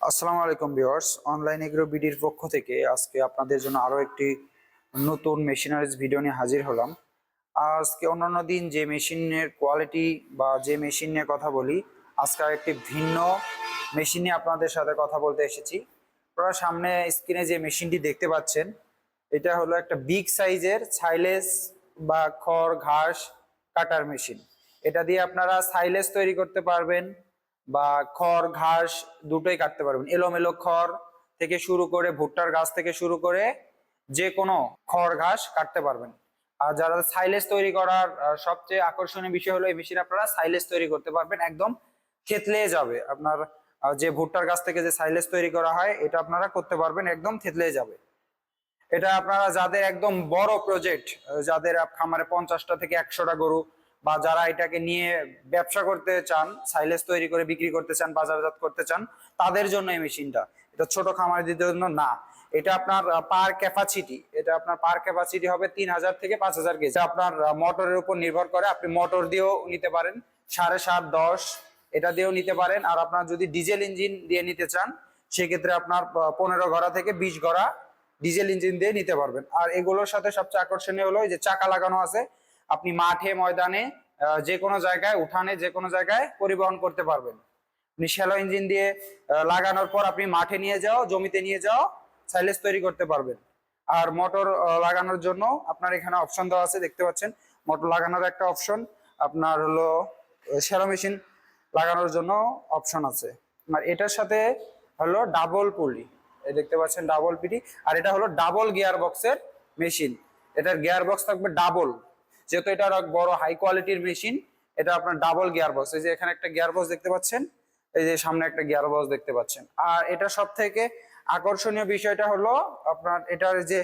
আসসালামু আলাইকুম viewers, online agro বিডির পক্ষ থেকে আজকে আপনাদের জন্য আরো একটি নতুন মেশিনারিজ ভিডিও নিয়ে হাজির হলাম। আজকে অন্যান্য দিন যে মেশিনের কোয়ালিটি বা যে মেশিন নিয়ে কথা বলি, আজকে একটি ভিন্ন মেশিন নিয়ে আপনাদের সাথে কথা বলতে এসেছি। আপনারা সামনে স্ক্রিনে যে মেশিনটি দেখতে পাচ্ছেন, এটা হলো একটা বিগ সাইজের সাইলেজ বা খড় ঘাস কাটার মেশিন। এটা দিয়ে আপনারা সাইলেজ তৈরি করতে পারবেন বা খড় ঘাস দুটোই কাটতে পারবেন। এলোমেলো খড় থেকে শুরু করে ভুট্টার গাছ থেকে শুরু করে যে কোনো খড় ঘাস কাটতে পারবেন। আর যারা সাইলেজ তৈরি করার সবচেয়ে আকর্ষণীয় বিষয় হলো এই মেশিন আপনারা সাইলেজ তৈরি করতে পারবেন, একদম থেতলে যাবে। আপনার যে ভুট্টার গাছ থেকে যে সাইলেজ তৈরি করা হয় এটা আপনারা করতে পারবেন, একদম থেতলে যাবে। এটা আপনারা যাদের একদম বড় প্রজেক্ট, যাদের খামারে 50টা থেকে 100টা গরু, বা যারা এটাকে নিয়ে ব্যবসা করতে চান, সাইলেজ তৈরি করে বিক্রি করতে চান, বাজারজাত করতে চান, তাদের জন্য এই মেশিনটা। এটা ছোট খামারিদের জন্য না। এটা আপনার পার ক্যাপাসিটি হবে 3000 থেকে 5000 কেজি। আপনার মোটরের উপর নির্ভর করে, আপনি মোটর দিয়েও নিতে পারেন, 7.5 10 এটা দিয়েও নিতে পারেন। আর আপনার যদি ডিজেল ইঞ্জিন দিয়ে নিতে চান, সেক্ষেত্রে আপনার 15 ঘোড়া থেকে 20 ঘোড়া ডিজেল ইঞ্জিন দিয়ে নিতে পারবেন। আর এগুলোর সাথে সবচেয়ে আকর্ষণীয় হলো যে চাকা লাগানো আছে। আপনি মাঠে ময়দানে যে কোনো জায়গায়, উঠানে যে কোনো জায়গায় পরিবহন করতে পারবেন। আপনি শ্যালো ইঞ্জিন দিয়ে লাগানোর পর আপনি মাঠে নিয়ে যাও, জমিতে নিয়ে যাও, সাইলেজ তৈরি করতে পারবেন। আর মোটর লাগানোর জন্য আপনার এখানে অপশন দেওয়া আছে, দেখতে পাচ্ছেন মোটর লাগানোর একটা অপশন। আপনার হলো শ্যালো মেশিন লাগানোর জন্য অপশন আছে। আর এটার সাথে হলো ডাবল পুলি, দেখতে পাচ্ছেন ডাবল পিটি। আর এটা হলো ডাবল গিয়ার বক্সের মেশিন। এটার গিয়ার বক্স থাকবে ডাবল, যেহেতু এটা বড় হাই কোয়ালিটির মেশিন। এটা আপনার ডাবল গিয়ার বক্স, এই যে এখানে একটা গিয়ার বক্স দেখতে পাচ্ছেন, এই যে সামনে একটা গিয়ার বক্স দেখতে পাচ্ছেন। আর এটা সব থেকে আকর্ষণীয় বিষয়টা হলো আপনার এটার যে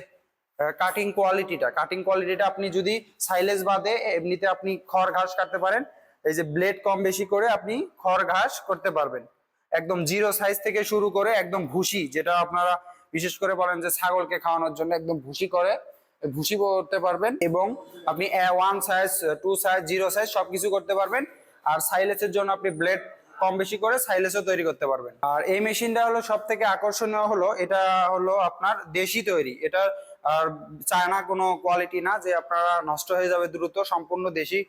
কাটিং কোয়ালিটিটা আপনি যদি সাইলেজ বাদে এমনিতে আপনি খড় ঘাস কাটতে পারেন, এই যে ব্লেড কম বেশি করে আপনি খড় ঘাস করতে পারবেন। একদম জিরো সাইজ থেকে শুরু করে একদম ভুসি, যেটা আপনারা বিশেষ করে বলেন যে ছাগলকে খাওয়ানোর জন্য একদম ভুসি করতে পারবেন। এবং আপনি 1 সাইজ 2 সাইজ 0 সাইজ সবকিছু করতে পারবেন। আর সাইলেজের জন্য আপনি ব্লেড কম বেশি করে সাইলেজও তৈরি করতে পারবেন। আর এই মেশিনটা হলো সব থেকে আকর্ষণীয় হলো, এটা হলো আপনার দেশি তৈরি। এটা আর চায়না কোনো কোয়ালিটি না যে আপনারা নষ্ট হয়ে যাবে দ্রুত, সম্পূর্ণ দেশি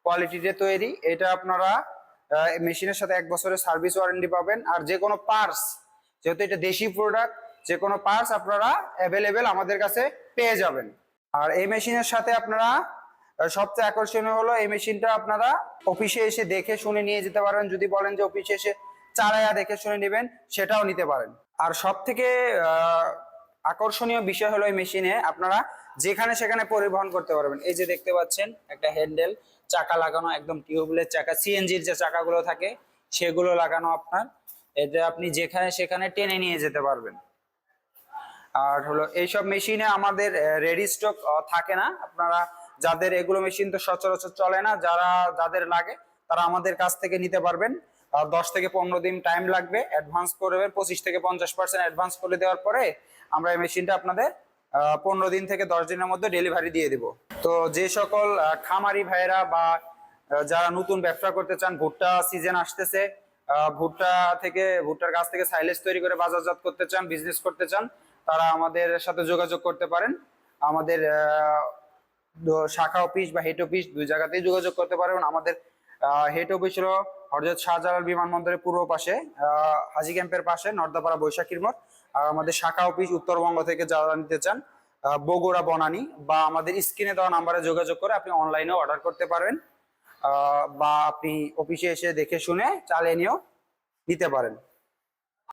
কোয়ালিটিতে তৈরি। এটা আপনারা মেশিনের সাথে 1 বছরের সার্ভিস ওয়ারেন্টি পাবেন। আর যে কোনো পার্টস, যেহেতু এটা দেশি প্রোডাক্ট, যে কোনো পার্টস আপনারা অ্যাভেলেবেল আমাদের কাছে পেয়ে যাবেন। আর এই মেশিনের সাথে আপনারা সবচেয়ে আকর্ষণীয় হলো এই মেশিনটা আপনারা অফিসে এসে দেখে শুনে নিয়ে যেতে পারেন। যদি বলেন যে অফিসে এসে চালায়া দেখে শুনে নেবেন, সেটাও নিতে পারেন। আর সব থেকে আকর্ষণীয় বিষয় হলো এই মেশিনে আপনারা যেখানে সেখানে পরিবহন করতে পারবেন। এই যে দেখতে পাচ্ছেন একটা হ্যান্ডেল, চাকা লাগানো, একদম টিউবলের চাকা, সিএনজির যে চাকাগুলো থাকে সেগুলো লাগানো আপনার। এতে আপনি যেখানে সেখানে টেনে নিয়ে যেতে পারবেন। আর হলো এইসব মেশিনে আমাদের রেডি স্টক থাকে না। আপনারা যাদের এগুলো মেশিন তো সচরাচর চলে না, যাদের লাগে তারা আমাদের কাছ থেকে নিতে পারবেন। 10 থেকে 15 দিন টাইম লাগবে, অ্যাডভান্স করবেন। 25 থেকে 50% অ্যাডভান্স করে দেওয়ার পরে আমরা এই মেশিনটা আপনাদের 15 দিন থেকে 10 দিনের মধ্যে ডেলিভারি দিয়ে দিব। তো যে সকল খামারি ভাইয়েরা বা যারা নতুন ব্যবসা করতে চান, ভুট্টা সিজন আসতেছে, ভুট্টার গাছ থেকে সাইলেজ তৈরি করে বাজারজাত করতে চান, বিজনেস করতে চান, তারা আমাদের সাথে যোগাযোগ করতে পারেন। আমাদের শাখা অফিস বা হেড অফিস দুই জায়গাতেই যোগাযোগ করতে পারবেন। আমাদের হেড অফিস হলো হযরত শাহজালাল বিমানবন্দরের পূর্ব পাশে, হাজি ক্যাম্পের পাশে, নর্দাপাড়া বৈশাখীর মোড়। আর আমাদের শাখা অফিস উত্তরবঙ্গ থেকে যারা নিতে চান, বগুড়া বনানী, বা আমাদের স্ক্রিনে দেওয়া নাম্বারে যোগাযোগ করে আপনি অনলাইনে অর্ডার করতে পারবেন, বা আপনি অফিসে এসে দেখে শুনে চালিয়ে নিয়েও নিতে পারেন।